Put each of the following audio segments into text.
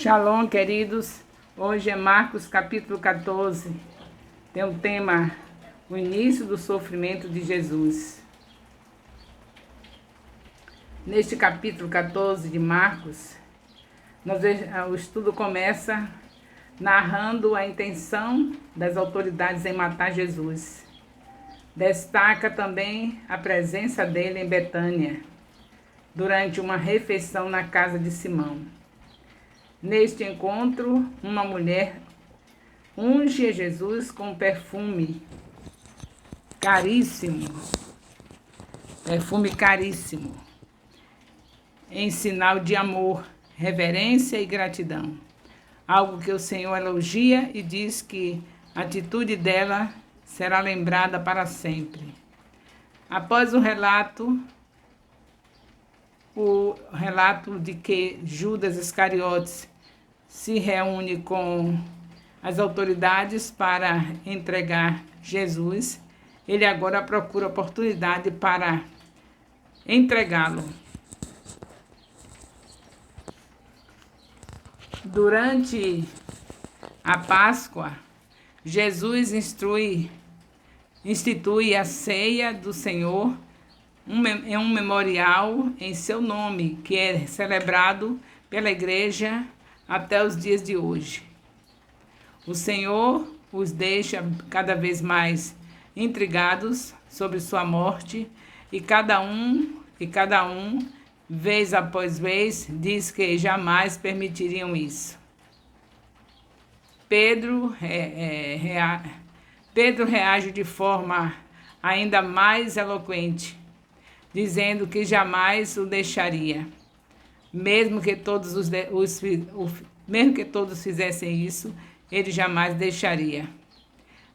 Shalom, queridos. Hoje é Marcos capítulo 14. Tem o tema: o início do sofrimento de Jesus. Neste capítulo 14 de Marcos, o estudo começa narrando a intenção das autoridades em matar Jesus. Destaca também a presença dele em Betânia, durante uma refeição na casa de Simão. Neste encontro, uma mulher unge Jesus com perfume caríssimo, em sinal de amor, reverência e gratidão. Algo que o Senhor elogia e diz que a atitude dela será lembrada para sempre. Após o relato de que Judas Iscariotes se reúne com as autoridades para entregar Jesus, ele agora procura oportunidade para entregá-lo. Durante a Páscoa, Jesus institui a ceia do Senhor em um memorial em seu nome, que é celebrado pela igreja até os dias de hoje. O Senhor os deixa cada vez mais intrigados sobre sua morte, e cada um, vez após vez, diz que jamais permitiriam isso. Pedro reage de forma ainda mais eloquente, dizendo que jamais o deixaria. Mesmo que todos fizessem isso, ele jamais deixaria.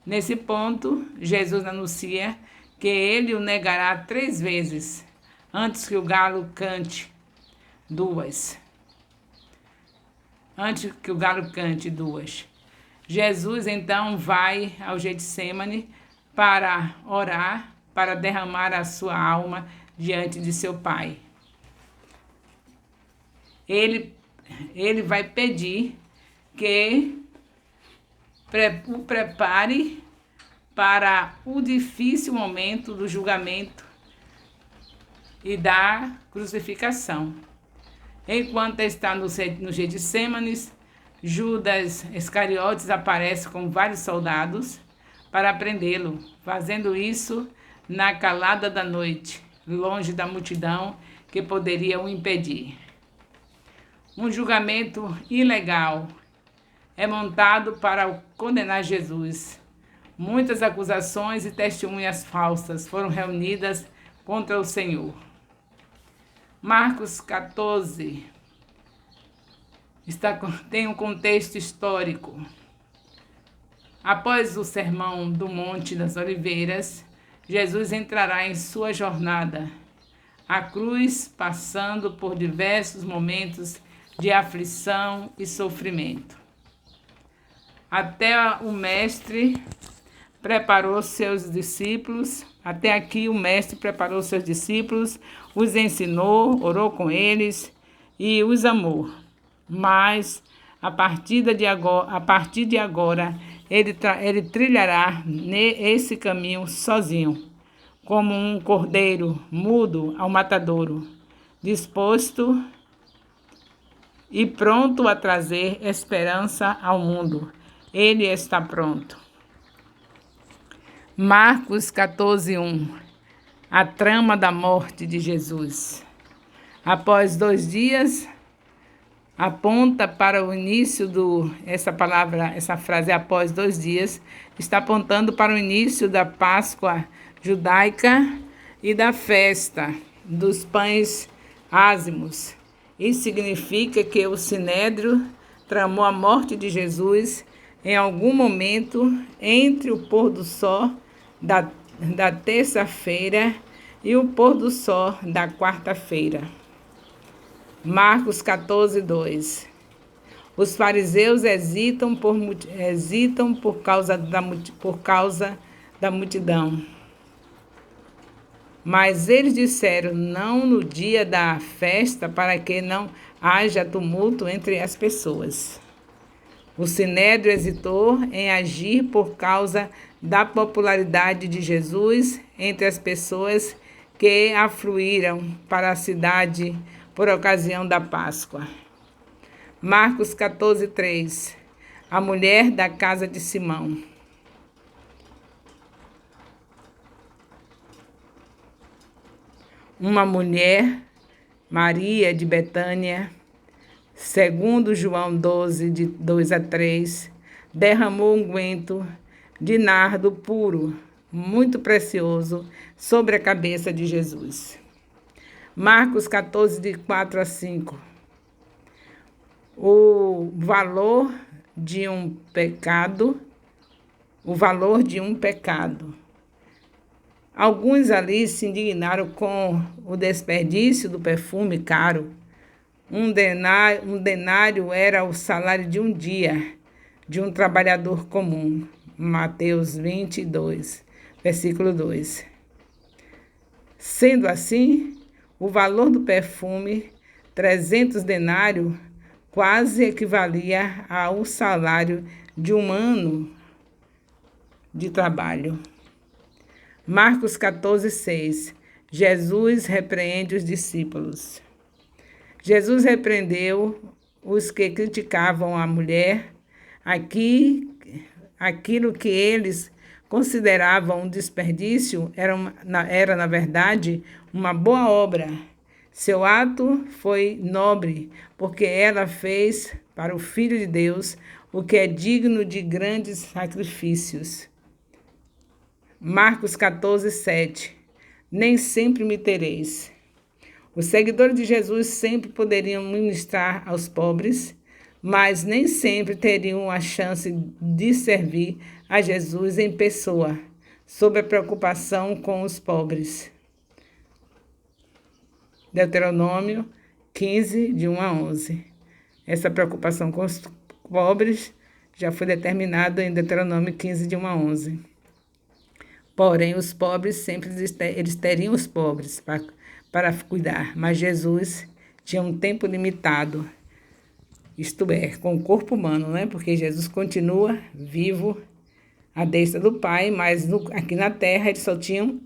Nesse ponto, Jesus anuncia que ele o negará 3 vezes, antes que o galo cante duas. Jesus então vai ao Getsêmani para orar, para derramar a sua alma diante de seu Pai. Ele vai pedir que o prepare para o difícil momento do julgamento e da crucificação. Enquanto está no Getsêmani, Judas Iscariotes aparece com vários soldados para prendê-lo, fazendo isso na calada da noite, longe da multidão que poderia o impedir. Um julgamento ilegal é montado para condenar Jesus. Muitas acusações e testemunhas falsas foram reunidas contra o Senhor. Marcos 14 tem um contexto histórico. Após o Sermão do Monte das Oliveiras, Jesus entrará em sua jornada, a cruz, passando por diversos momentos de aflição e sofrimento. Até aqui o Mestre preparou seus discípulos, os ensinou, orou com eles e os amou. Mas, a partir de agora, ele trilhará esse caminho sozinho, como um cordeiro mudo ao matadouro, disposto e pronto a trazer esperança ao mundo. Ele está pronto. Marcos 14:1. A trama da morte de Jesus. Após 2 dias, aponta para o início essa frase após 2 dias, está apontando para o início da Páscoa judaica e da festa dos pães ázimos. Isso significa que o Sinédrio tramou a morte de Jesus em algum momento entre o pôr do sol da terça-feira e o pôr do sol da quarta-feira. Marcos 14:2. Os fariseus hesitam por causa da multidão. Mas eles disseram: não no dia da festa, para que não haja tumulto entre as pessoas. O Sinédrio hesitou em agir por causa da popularidade de Jesus entre as pessoas que afluíram para a cidade por ocasião da Páscoa. Marcos 14:3. A mulher da casa de Simão. Uma mulher, Maria de Betânia, segundo João 12, de 2-3, derramou unguento de nardo puro, muito precioso, sobre a cabeça de Jesus. Marcos 14, de 4-5. O valor de um pecado. Alguns ali se indignaram com o desperdício do perfume caro. Um denário era o salário de um dia de um trabalhador comum. Mateus 22, versículo 2. Sendo assim, o valor do perfume, 300 denários, quase equivalia ao salário de um ano de trabalho. Marcos 14:6. Jesus repreende os discípulos. Jesus repreendeu os que criticavam a mulher. Aquilo que eles consideravam um desperdício era, na verdade, uma boa obra. Seu ato foi nobre, porque ela fez para o Filho de Deus o que é digno de grandes sacrifícios. Marcos 14:7. Nem sempre me tereis. Os seguidores de Jesus sempre poderiam ministrar aos pobres, mas nem sempre teriam a chance de servir a Jesus em pessoa, sob a preocupação com os pobres. Deuteronômio 15, de 1-11. Essa preocupação com os pobres já foi determinada em Deuteronômio 15, de 1-11. Porém, os pobres sempre eles teriam os pobres para cuidar, mas Jesus tinha um tempo limitado, isto é, com o corpo humano, né? Porque Jesus continua vivo à destra do Pai, mas aqui na terra eles só tinham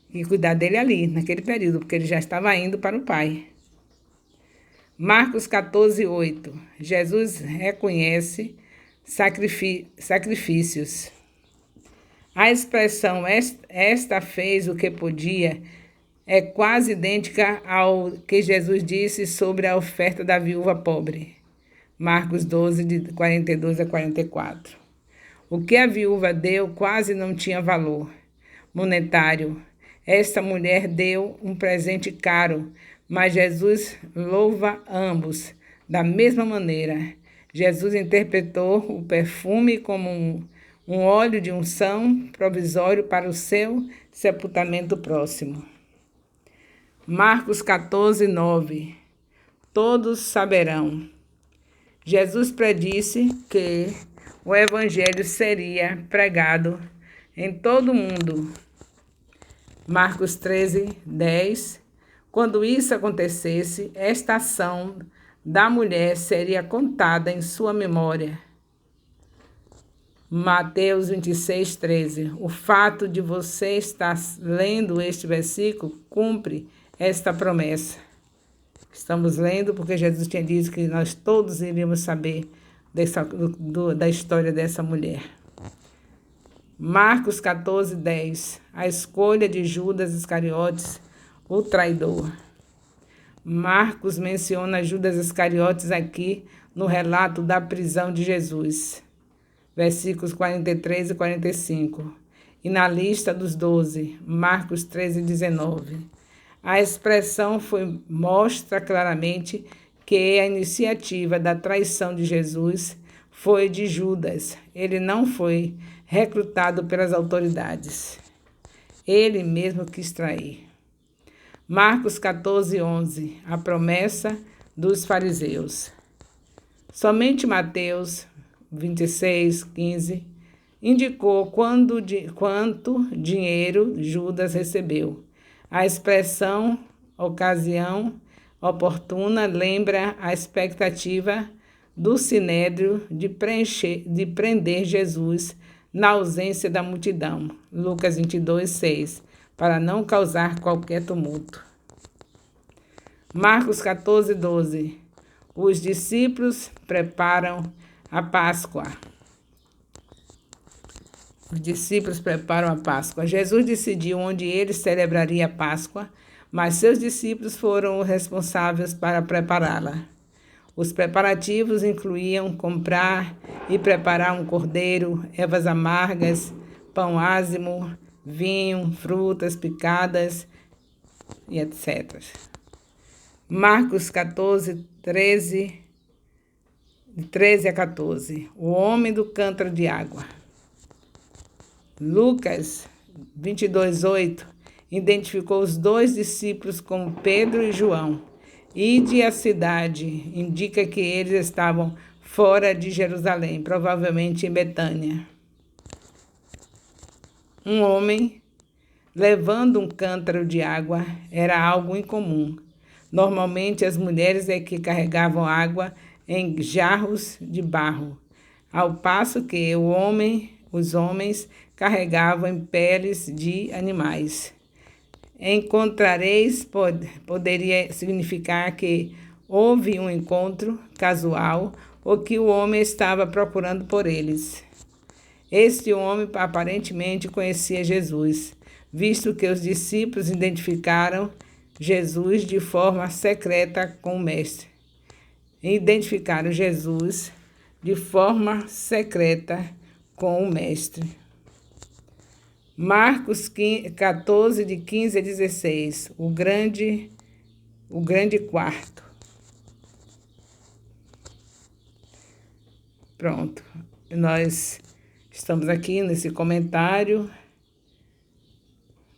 que cuidar dele ali, naquele período, porque ele já estava indo para o Pai. Marcos 14:8. Jesus reconhece sacrifícios. A expressão esta fez o que podia é quase idêntica ao que Jesus disse sobre a oferta da viúva pobre. Marcos 12, de 42-44. O que a viúva deu quase não tinha valor monetário. Esta mulher deu um presente caro, mas Jesus louva ambos da mesma maneira. Jesus interpretou o perfume como um óleo de unção provisório para o seu sepultamento próximo. Marcos 14:9. Todos saberão. Jesus predisse que o evangelho seria pregado em todo o mundo. Marcos 13:10. Quando isso acontecesse, esta ação da mulher seria contada em sua memória. Mateus 26:13. O fato de você estar lendo este versículo cumpre esta promessa. Estamos lendo porque Jesus tinha dito que nós todos iríamos saber da história dessa mulher. Marcos 14:10. A escolha de Judas Iscariotes, o traidor. Marcos menciona Judas Iscariotes aqui no relato da prisão de Jesus. Versículos 43 e 45. E na lista dos 12, Marcos 13:19. A expressão mostra claramente que a iniciativa da traição de Jesus foi de Judas. Ele não foi recrutado pelas autoridades. Ele mesmo quis trair. Marcos 14:11. A promessa dos fariseus. Somente Mateus 26:15 indicou quanto dinheiro Judas recebeu. A expressão ocasião oportuna lembra a expectativa do sinédrio de prender Jesus na ausência da multidão. Lucas 22, 6, para não causar qualquer tumulto. Marcos 14, 12. Os discípulos preparam a Páscoa. Os discípulos preparam a Páscoa. Jesus decidiu onde ele celebraria a Páscoa, mas seus discípulos foram os responsáveis para prepará-la. Os preparativos incluíam comprar e preparar um cordeiro, ervas amargas, pão ázimo, vinho, frutas picadas e etc. Marcos 14, 13 a 14. O homem do cântaro de água. Lucas 22, 8. Identificou os 2 discípulos como Pedro e João. Ide à cidade, indica que eles estavam fora de Jerusalém, provavelmente em Betânia. Um homem levando um cântaro de água era algo incomum. Normalmente as mulheres é que carregavam água em jarros de barro, ao passo que os homens carregavam em peles de animais. Encontrareis poderia significar que houve um encontro casual ou que o homem estava procurando por eles. Este homem aparentemente conhecia Jesus, visto que os discípulos identificaram Jesus de forma secreta com o Mestre. Identificaram Jesus de forma secreta com o Mestre. Marcos 14, de 15 a 16, o grande quarto. Pronto, nós estamos aqui nesse comentário.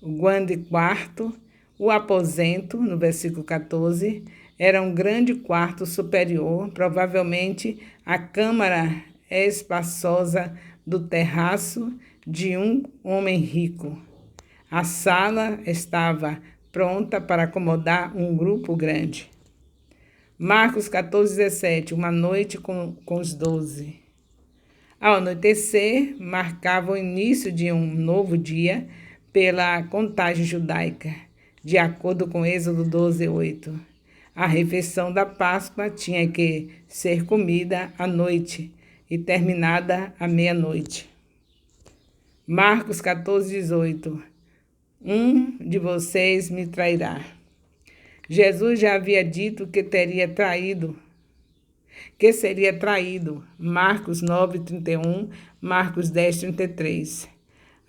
O grande quarto, o aposento, no versículo 14, era um grande quarto superior, provavelmente a câmara espaçosa do terraço de um homem rico. A sala estava pronta para acomodar um grupo grande. Marcos 14, 17, uma noite com os 12. Ao anoitecer, marcava o início de um novo dia pela contagem judaica, de acordo com Êxodo 12, 8. A refeição da Páscoa tinha que ser comida à noite e terminada à meia-noite. Marcos 14, 18. Um de vocês me trairá. Jesus já havia dito que seria traído. Marcos 9, 31, Marcos 10, 33.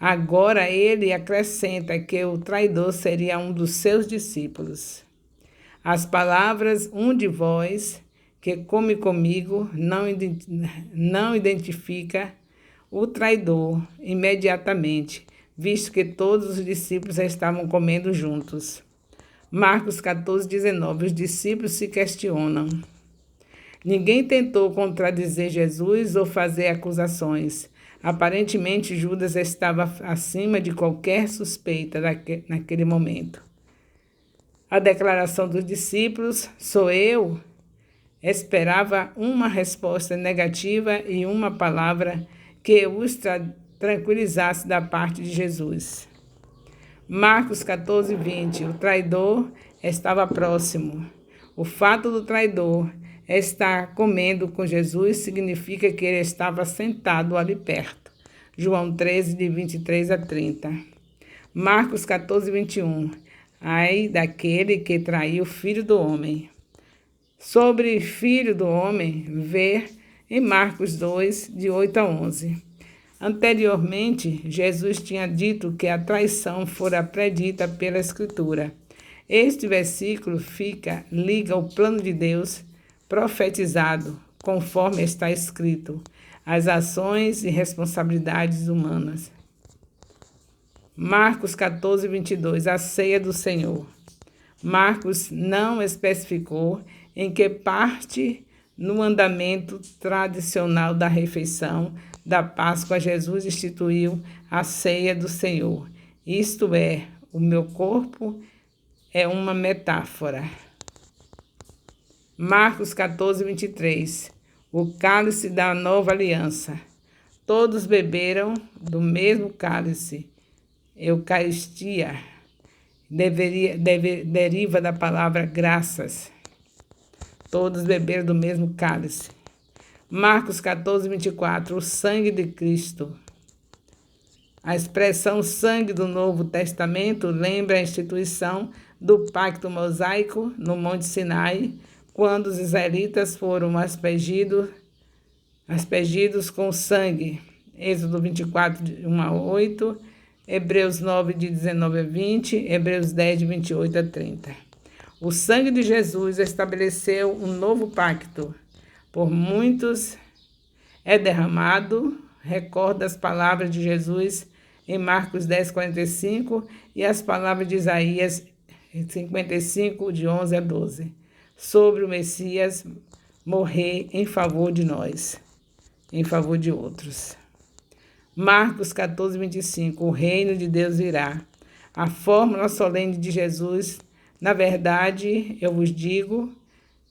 Agora ele acrescenta que o traidor seria um dos seus discípulos. As palavras um de vós que come comigo não identifica o traidor imediatamente, visto que todos os discípulos estavam comendo juntos. Marcos 14, 19. Os discípulos se questionam. Ninguém tentou contradizer Jesus ou fazer acusações. Aparentemente, Judas estava acima de qualquer suspeita naquele momento. A declaração dos discípulos, sou eu, esperava uma resposta negativa e uma palavra que os tranquilizasse da parte de Jesus. Marcos 14, 20. O traidor estava próximo. O fato do traidor estar comendo com Jesus significa que ele estava sentado ali perto. João 13, de 23 a 30. Marcos 14, 21. Ai daquele que traiu o Filho do Homem. Sobre Filho do Homem, ver em Marcos 2, de 8 a 11. Anteriormente, Jesus tinha dito que a traição fora predita pela Escritura. Este versículo liga o plano de Deus profetizado, conforme está escrito, às ações e responsabilidades humanas. Marcos 14, 22, a ceia do Senhor. Marcos não especificou em que parte no andamento tradicional da refeição da Páscoa Jesus instituiu a ceia do Senhor, isto é, o meu corpo é uma metáfora. Marcos 14, 23. O cálice da nova aliança. Todos beberam do mesmo cálice. Eucaristia deriva da palavra graças. Todos beberam do mesmo cálice. Marcos 14, 24. O sangue de Cristo. A expressão sangue do Novo Testamento lembra a instituição do pacto mosaico no Monte Sinai, quando os israelitas foram aspergidos com sangue. Êxodo 24, de 1 a 8, Hebreus 9, de 19 a 20, Hebreus 10, de 28 a 30. O sangue de Jesus estabeleceu um novo pacto. Por muitos é derramado, recorda as palavras de Jesus em Marcos 10, 45 e as palavras de Isaías 55, de 11 a 12, sobre o Messias morrer em favor de nós, em favor de outros. Marcos 14, 25, o reino de Deus virá. A fórmula solene de Jesus, na verdade, eu vos digo,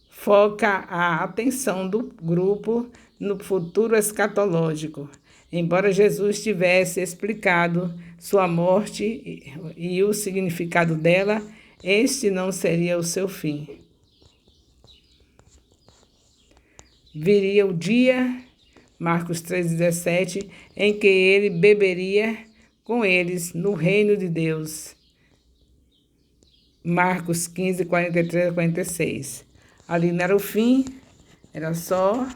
foca a atenção do grupo no futuro escatológico. Embora Jesus tivesse explicado sua morte e o significado dela, este não seria o seu fim. Viria o dia, Marcos 3,17, em que ele beberia com eles no reino de Deus. Marcos 15, 43 a 46. Ali não era o fim, era só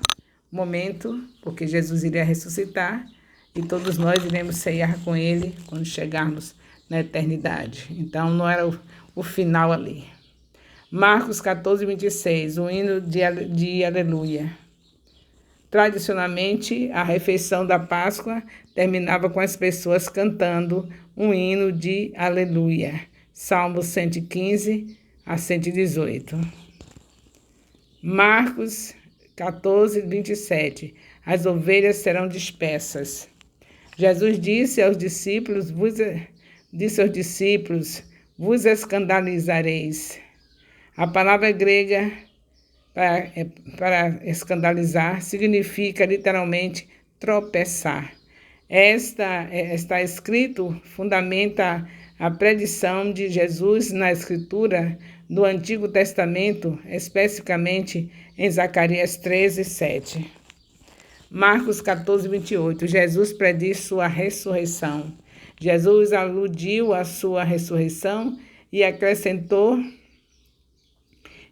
momento, porque Jesus iria ressuscitar e todos nós iremos ceiar com ele quando chegarmos na eternidade. Então, não era o final ali. Marcos 14, 26, o hino de Aleluia. Tradicionalmente, a refeição da Páscoa terminava com as pessoas cantando um hino de Aleluia. Salmo 115 a 118. Marcos 14, 27. As ovelhas serão dispersas. Jesus disse aos discípulos, vos escandalizareis. A palavra grega para escandalizar significa literalmente tropeçar. Está escrito, fundamenta a predição de Jesus na Escritura do Antigo Testamento, especificamente em Zacarias 13, 7. Marcos 14, 28. Jesus prediz sua ressurreição. Jesus aludiu à sua ressurreição e acrescentou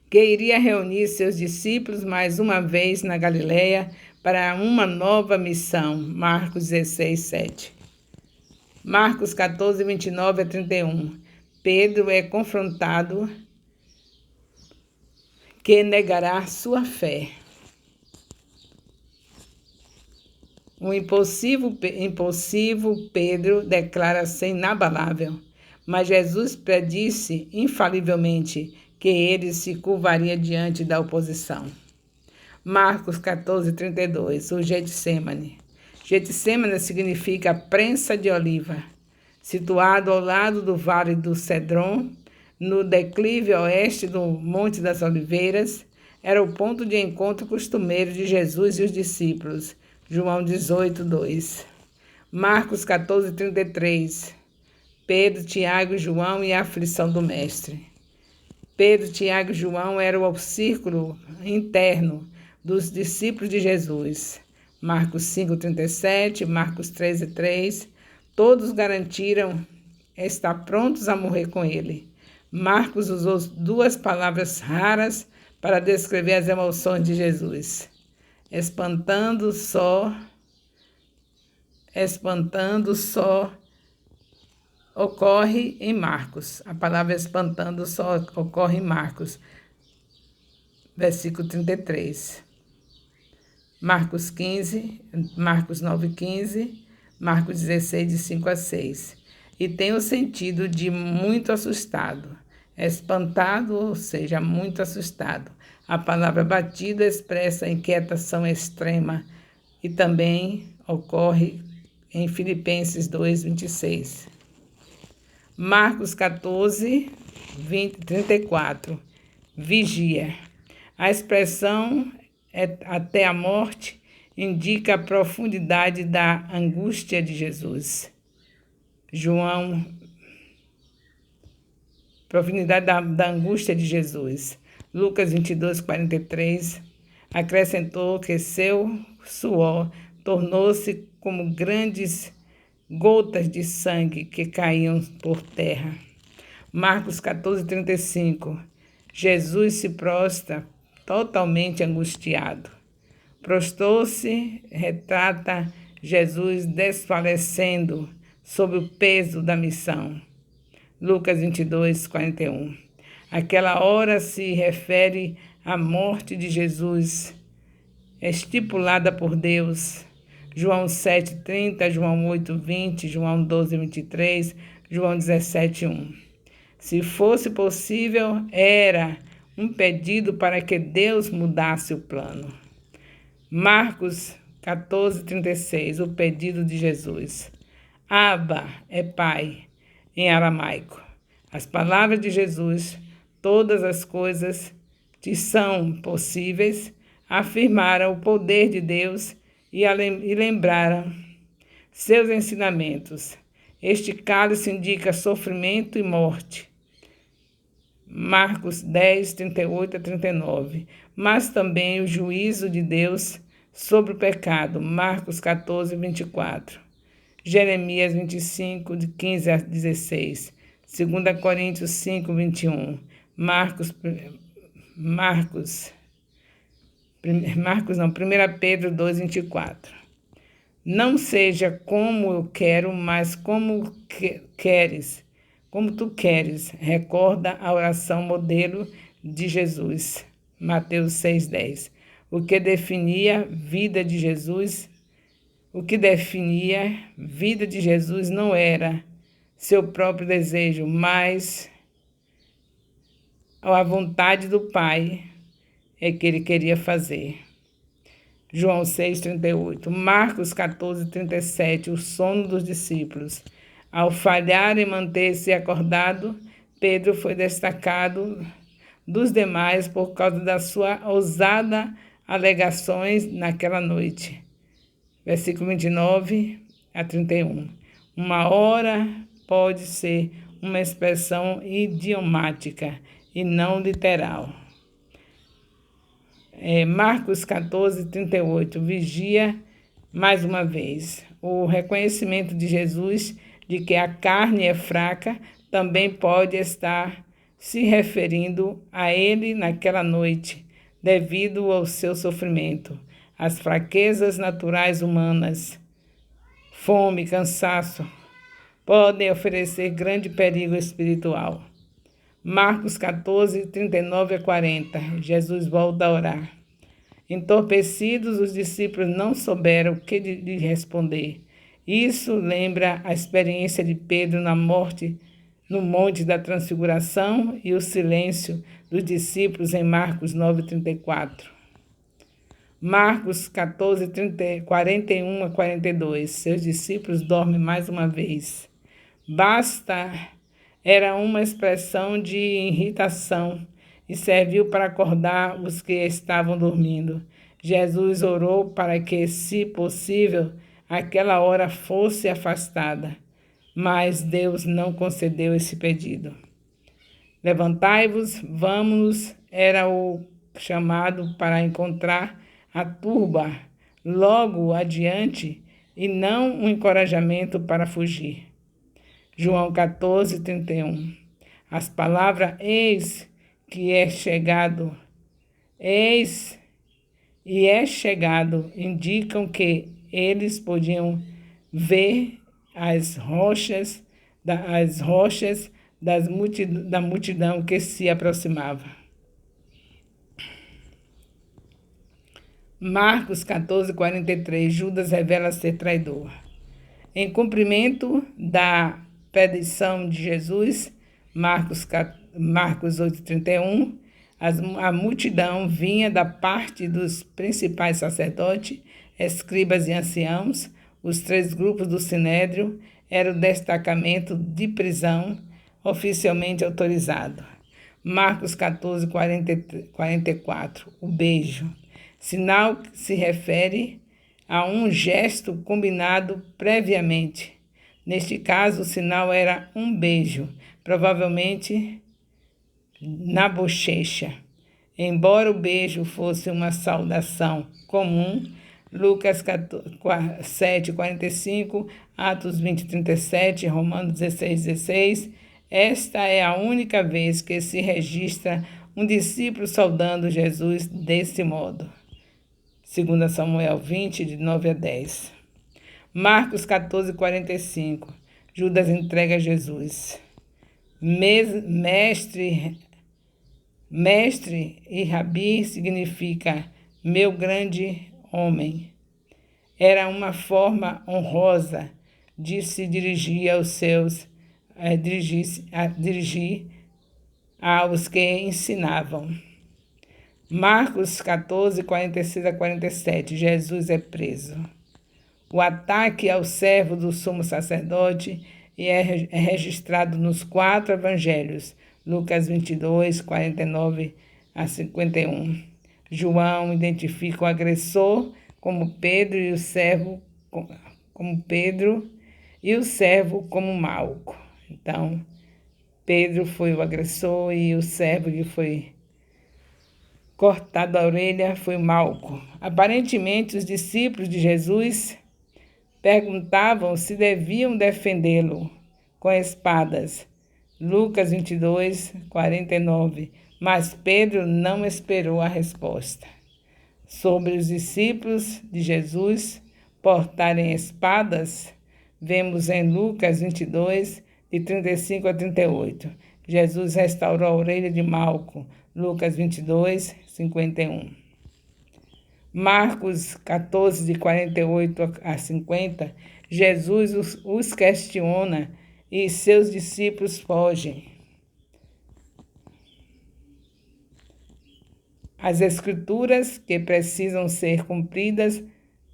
que iria reunir seus discípulos mais uma vez na Galileia para uma nova missão. Marcos 16, 7. Marcos 14, 29 a 31. Pedro é confrontado que negará sua fé. O impulsivo Pedro declara-se inabalável, mas Jesus predisse infalivelmente que ele se curvaria diante da oposição. Marcos 14, 32, o Getsemane. Getsemane significa prensa de oliva. Situado ao lado do Vale do Cedron, no declive oeste do Monte das Oliveiras, era o ponto de encontro costumeiro de Jesus e os discípulos. João 18, 2. Marcos 14, 33. Pedro, Tiago e João e a aflição do Mestre. Pedro, Tiago e João eram o círculo interno dos discípulos de Jesus. Marcos 5, 37, Marcos 13, 3. Todos garantiram estar prontos a morrer com ele. Marcos usou duas palavras raras para descrever as emoções de Jesus. Espantando só ocorre em Marcos. A palavra espantando só ocorre em Marcos, versículo 33. Marcos 15, Marcos 9, 15, Marcos 16, de 5 a 6. E tem o sentido de muito assustado. Espantado, ou seja, muito assustado. A palavra batida expressa inquietação extrema e também ocorre em Filipenses 2, 26. Marcos 14, 34. Vigia. A expressão até a morte indica a profundidade da angústia de Jesus. Profundidade da angústia de Jesus. Lucas 22, 43. Acrescentou que seu suor tornou-se como grandes gotas de sangue que caíam por terra. Marcos 14, 35. Jesus se prostra totalmente angustiado. Prostou-se, retrata Jesus desfalecendo sob o peso da missão. Lucas 22, 41. Aquela hora se refere à morte de Jesus, estipulada por Deus. João 7, 30, João 8, 20, João 12, 23, João 17, 1. Se fosse possível, era um pedido para que Deus mudasse o plano. Marcos 14, 36, o pedido de Jesus. Abba é Pai, em aramaico. As palavras de Jesus, todas as coisas te são possíveis, afirmaram o poder de Deus e lembraram seus ensinamentos. Este cálice indica sofrimento e morte. Marcos 10, 38 a 39. Mas também o juízo de Deus sobre o pecado. Marcos 14, 24. Jeremias 25, de 15 a 16. 2 Coríntios 5, 21. Marcos 1 Pedro 2, 24. Não seja como eu quero, mas como tu queres. Recorda a oração modelo de Jesus. Mateus 6, 10. O que definia vida de Jesus não era seu próprio desejo, mas a vontade do Pai é que ele queria fazer. João 6, 38. Marcos 14, 37. O sono dos discípulos. Ao falhar em manter-se acordado, Pedro foi destacado dos demais por causa da sua ousada alegações naquela noite. Versículo 29 a 31. Uma hora pode ser uma expressão idiomática e não literal. Marcos 14, 38. Vigia mais uma vez. O reconhecimento de Jesus de que a carne é fraca também pode estar se referindo a ele naquela noite, devido ao seu sofrimento, às fraquezas naturais humanas. Fome, cansaço podem oferecer grande perigo espiritual. Marcos 14, 39 a 40. Jesus volta a orar. Entorpecidos, os discípulos não souberam o que lhe responder. Isso lembra a experiência de Pedro na morte no Monte da Transfiguração e o silêncio dos discípulos em Marcos 9, 34. Marcos 14, 41 a 42. Seus discípulos dormem mais uma vez. Basta era uma expressão de irritação e serviu para acordar os que estavam dormindo. Jesus orou para que, se possível, aquela hora fosse afastada, mas Deus não concedeu esse pedido. Levantai-vos, vamos, era o chamado para encontrar a turba logo adiante e não um encorajamento para fugir. João 14, 31. As palavras eis que é chegado, eis e é chegado indicam que eles podiam ver as rochas da multidão que se aproximava. Marcos 14, 43. Judas revela ser traidor. Em cumprimento da predição de Jesus, Marcos 8, 31, a multidão vinha da parte dos principais sacerdotes, escribas e anciãos. Os 3 grupos do Sinédrio eram o destacamento de prisão oficialmente autorizado. Marcos 14, 44. O beijo. Sinal que se refere a um gesto combinado previamente. Neste caso, o sinal era um beijo, provavelmente na bochecha. Embora o beijo fosse uma saudação comum, Lucas 7, 45, Atos 20, 37, Romanos 16, 16, esta é a única vez que se registra um discípulo saudando Jesus desse modo. 2 Samuel 20, de 9 a 10. Marcos 14, 45. Judas entrega Jesus. Mestre e rabi significa meu grande homem. Era uma forma honrosa de se dirigir dirigir aos que ensinavam. Marcos 14, 46 a 47. Jesus é preso. O ataque ao servo do sumo sacerdote é registrado nos 4 evangelhos, Lucas 22, 49 a 51. João identifica o agressor como Pedro e o servo como Malco. Então, Pedro foi o agressor e o servo que foi cortado a orelha foi Malco. Aparentemente, os discípulos de Jesus perguntavam se deviam defendê-lo com espadas. Lucas 22, 49. Mas Pedro não esperou a resposta. Sobre os discípulos de Jesus portarem espadas, vemos em Lucas 22, de 35 a 38. Jesus restaurou a orelha de Malco. Lucas 22, 51. Marcos 14, de 48 a 50, Jesus os questiona e seus discípulos fogem. As escrituras que precisam ser cumpridas,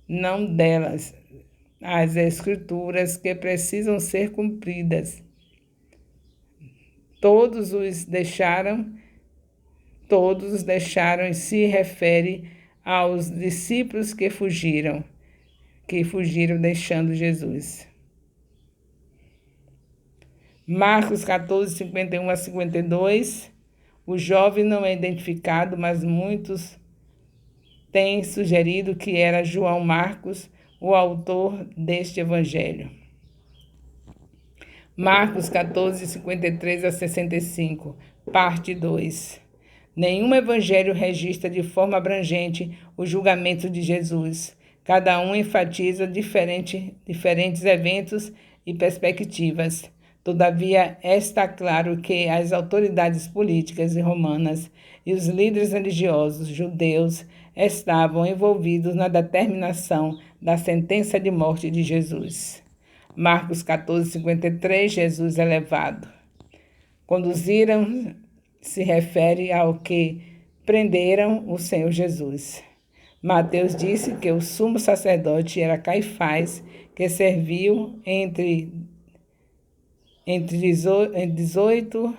não delas. As escrituras que precisam ser cumpridas. Todos os deixaram e se refere aos discípulos que fugiram deixando Jesus. Marcos 14, 51 a 52. O jovem não é identificado, mas muitos têm sugerido que era João Marcos, o autor deste evangelho. Marcos 14, 53 a 65, parte 2. Nenhum evangelho registra de forma abrangente o julgamento de Jesus. Cada um enfatiza diferentes eventos e perspectivas. Todavia, está claro que as autoridades políticas romanas e os líderes religiosos judeus estavam envolvidos na determinação da sentença de morte de Jesus. Marcos 14, 53, Jesus é levado. Conduziram se refere ao que prenderam o Senhor Jesus. Mateus disse que o sumo sacerdote era Caifás, que serviu entre 18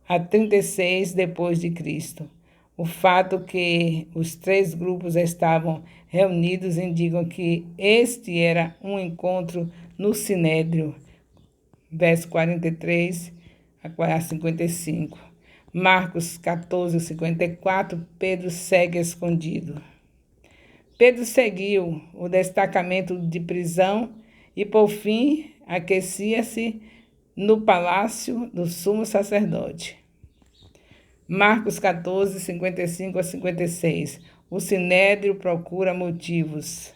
a 36 depois de Cristo. O fato que os 3 grupos estavam reunidos indicam que este era um encontro no Sinédrio, verso 43 a 55. Marcos 14, 54, Pedro segue escondido. Pedro seguiu o destacamento de prisão e, por fim, aquecia-se no palácio do sumo sacerdote. Marcos 14, 55 a 56. O Sinédrio procura motivos.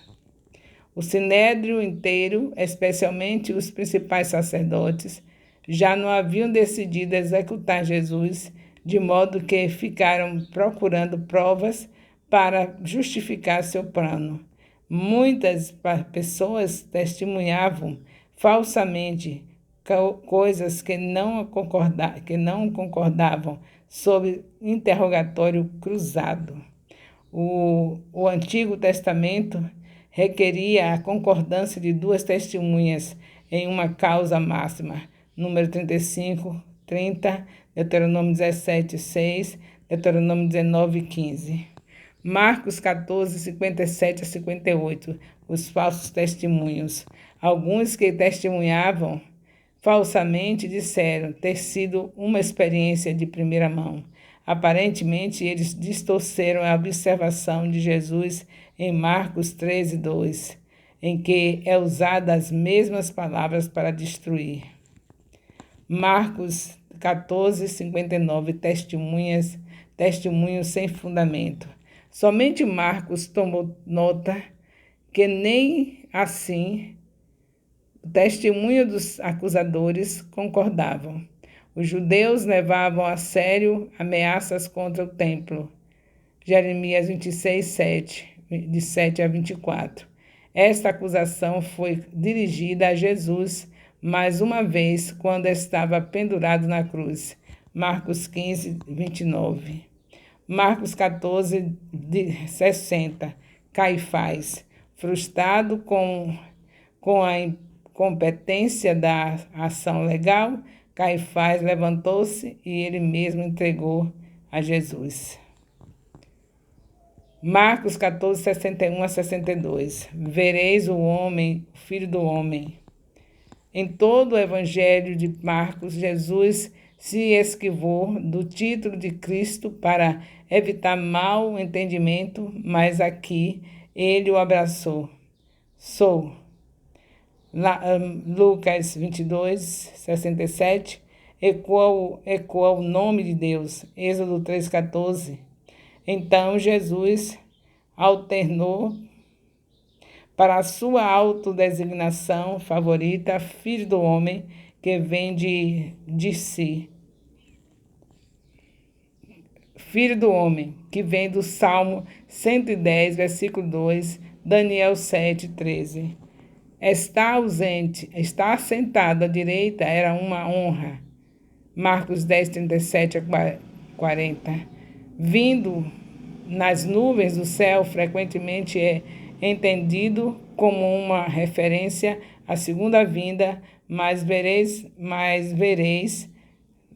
O Sinédrio inteiro, especialmente os principais sacerdotes, já não haviam decidido executar Jesus, de modo que ficaram procurando provas para justificar seu plano. Muitas pessoas testemunhavam falsamente coisas que não concordavam sob interrogatório cruzado. O Antigo Testamento requeria a concordância de 2 testemunhas em uma causa máxima. número 35, 30, Deuteronômio 17, 6, Deuteronômio 19, 15. Marcos 14, 57 a 58, os falsos testemunhos. Alguns que testemunhavam falsamente disseram ter sido uma experiência de primeira mão. Aparentemente, eles distorceram a observação de Jesus em Marcos 13, 2, em que é usada as mesmas palavras para destruir. Marcos 14, 59, testemunhos sem fundamento. Somente Marcos tomou nota que nem assim o testemunho dos acusadores concordavam. Os judeus levavam a sério ameaças contra o templo. Jeremias 26, 7, de 7 a 24. Esta acusação foi dirigida a Jesus mais uma vez quando estava pendurado na cruz. Marcos 15, 29. Marcos 14, 60. Caifás, frustrado com a incompetência da ação legal, Caifás levantou-se e ele mesmo entregou a Jesus. Marcos 14, 61 a 62. Vereis o homem, o Filho do Homem. Em todo o Evangelho de Marcos, Jesus se esquivou do título de Cristo para evitar mau entendimento, mas aqui ele o abraçou. Sou. Lucas 22, 67, ecoa o nome de Deus. Êxodo 3, 14. Então Jesus alternou para a sua autodesignação favorita, Filho do Homem, que vem de si. Filho do Homem, que vem do Salmo 110, versículo 2, Daniel 7, 13. Está sentado à direita era uma honra. Marcos 10, 37 a 40. Vindo nas nuvens do céu, frequentemente é entendido como uma referência à segunda vinda, mas vereis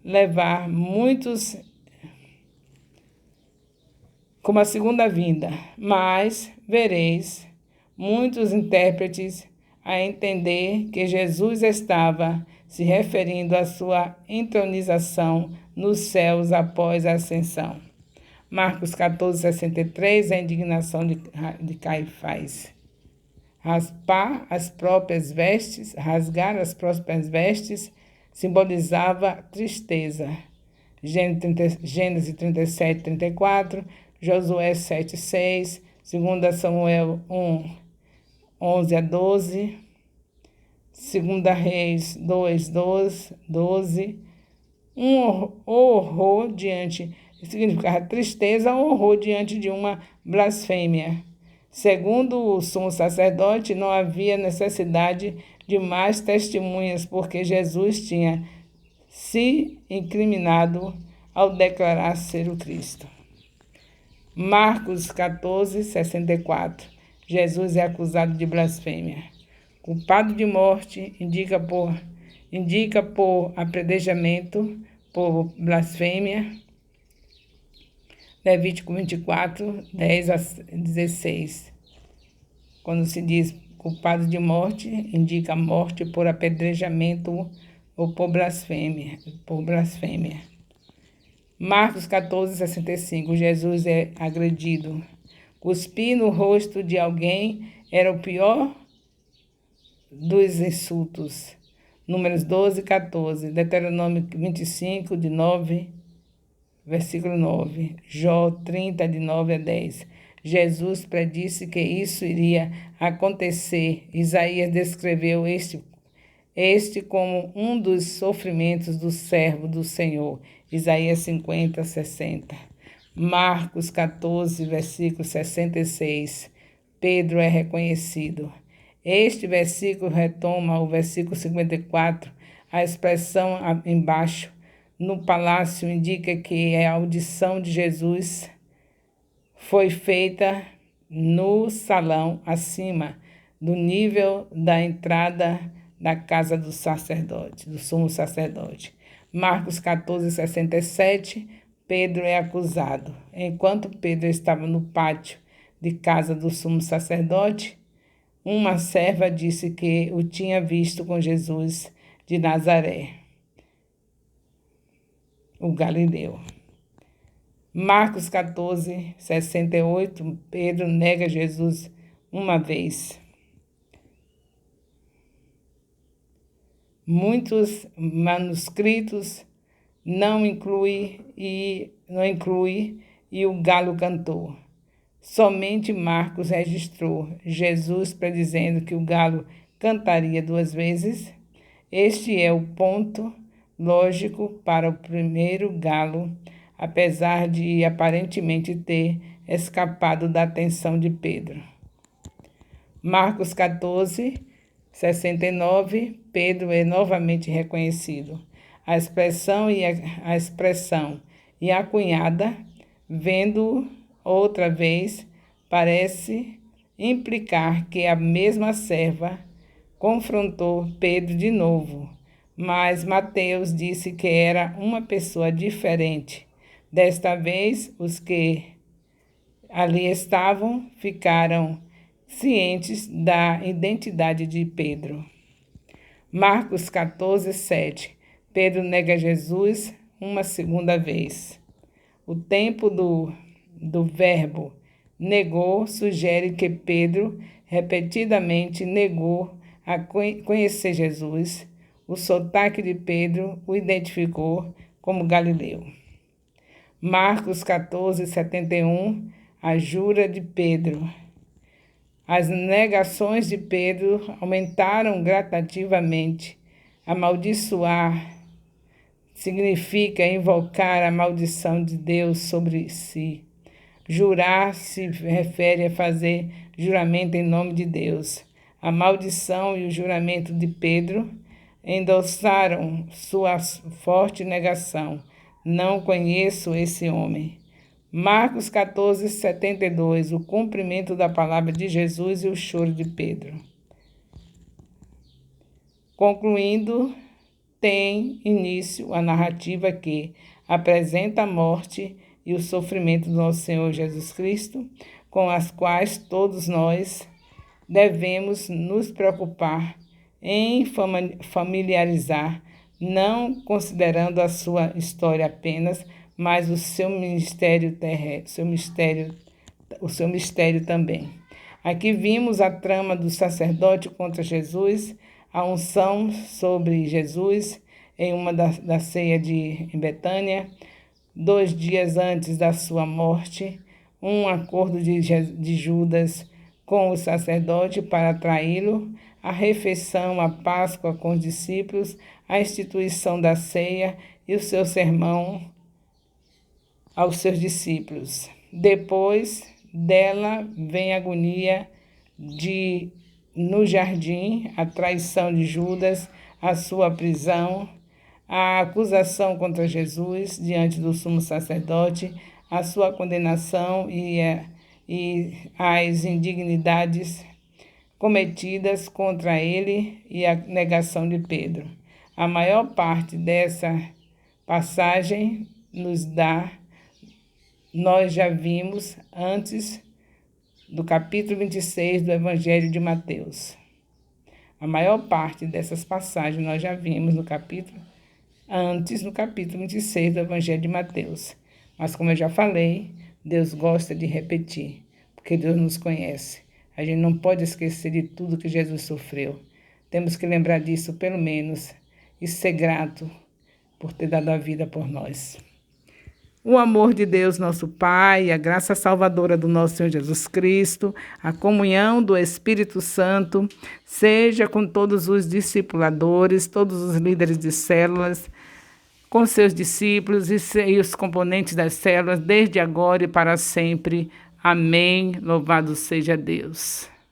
levar muitos como a segunda vinda, mas vereis muitos intérpretes a entender que Jesus estava se referindo à sua entronização nos céus após a ascensão. Marcos 14, 63, a indignação de Caifás. Rasgar as próprias vestes, simbolizava tristeza. Gênesis 37, 34, Josué 7, 6, 2 Samuel 1, 11 a 12, 2 Reis 2, 12, horror diante, significava tristeza ou horror diante de uma blasfêmia. Segundo o sumo sacerdote, não havia necessidade de mais testemunhas, porque Jesus tinha se incriminado ao declarar ser o Cristo. Marcos 14, 64. Jesus é acusado de blasfêmia. Culpado de morte, indica por apedrejamento, por blasfêmia. Levítico 24, 10 a 16. Quando se diz culpado de morte, indica morte por apedrejamento ou por blasfêmia. Marcos 14, 65. Jesus é agredido. Cuspir no rosto de alguém era o pior dos insultos. Números 12 e 14. Deuteronômio 25, de 9, versículo 9. Jó 30, de 9 a 10. Jesus predisse que isso iria acontecer. Isaías descreveu este como um dos sofrimentos do servo do Senhor. Isaías 50, 60. Marcos 14, versículo 66. Pedro é reconhecido. Este versículo retoma o versículo 54. A expressão embaixo, no palácio, indica que a audição de Jesus foi feita no salão acima do nível da entrada da casa do sacerdote, do sumo sacerdote. Marcos 14:67, Pedro é acusado. Enquanto Pedro estava no pátio de casa do sumo sacerdote, uma serva disse que o tinha visto com Jesus de Nazaré, o galileu. Marcos 14:68, Pedro nega Jesus uma vez. Muitos manuscritos não inclui e o galo cantou. Somente Marcos registrou Jesus predizendo que o galo cantaria 2 vezes. Este é o ponto lógico para o primeiro galo, apesar de aparentemente ter escapado da atenção de Pedro. Marcos 14:69, Pedro é novamente reconhecido. A expressão e a cunhada, vendo outra vez, parece implicar que a mesma serva confrontou Pedro de novo, mas Mateus disse que era uma pessoa diferente. Desta vez, os que ali estavam ficaram cientes da identidade de Pedro. Marcos 14:7. Pedro nega Jesus uma segunda vez. O tempo do verbo negou sugere que Pedro repetidamente negou a conhecer Jesus. O sotaque de Pedro o identificou como galileu. Marcos 14:71. A jura de Pedro. As negações de Pedro aumentaram gradativamente. Amaldiçoar significa invocar a maldição de Deus sobre si. Jurar se refere a fazer juramento em nome de Deus. A maldição e o juramento de Pedro endossaram sua forte negação. Não conheço esse homem. Marcos 14:72, o cumprimento da palavra de Jesus e o choro de Pedro. Concluindo, tem início a narrativa que apresenta a morte e o sofrimento do nosso Senhor Jesus Cristo, com as quais todos nós devemos nos preocupar em familiarizar, não considerando a sua história apenas, mas o seu ministério terrestre, o seu mistério também. Aqui vimos a trama do sacerdote contra Jesus, a unção sobre Jesus em uma da ceia em Betânia, 2 dias antes da sua morte, um acordo de Judas com o sacerdote para traí-lo, a refeição, a Páscoa com os discípulos, a instituição da ceia e o seu sermão aos seus discípulos. Depois dela vem a agonia no jardim, a traição de Judas, a sua prisão, a acusação contra Jesus diante do sumo sacerdote, a sua condenação e as indignidades cometidas contra ele e a negação de Pedro. A maior parte dessa passagem nós já vimos antes do capítulo 26 do Evangelho de Mateus. A maior parte dessas passagens nós já vimos no capítulo 26 do Evangelho de Mateus. Mas como eu já falei, Deus gosta de repetir, porque Deus nos conhece. A gente não pode esquecer de tudo que Jesus sofreu. Temos que lembrar disso pelo menos e ser grato por ter dado a vida por nós. O amor de Deus, nosso Pai, a graça salvadora do nosso Senhor Jesus Cristo, a comunhão do Espírito Santo, seja com todos os discipuladores, todos os líderes de células, com seus discípulos e os componentes das células, desde agora e para sempre. Amém. Louvado seja Deus.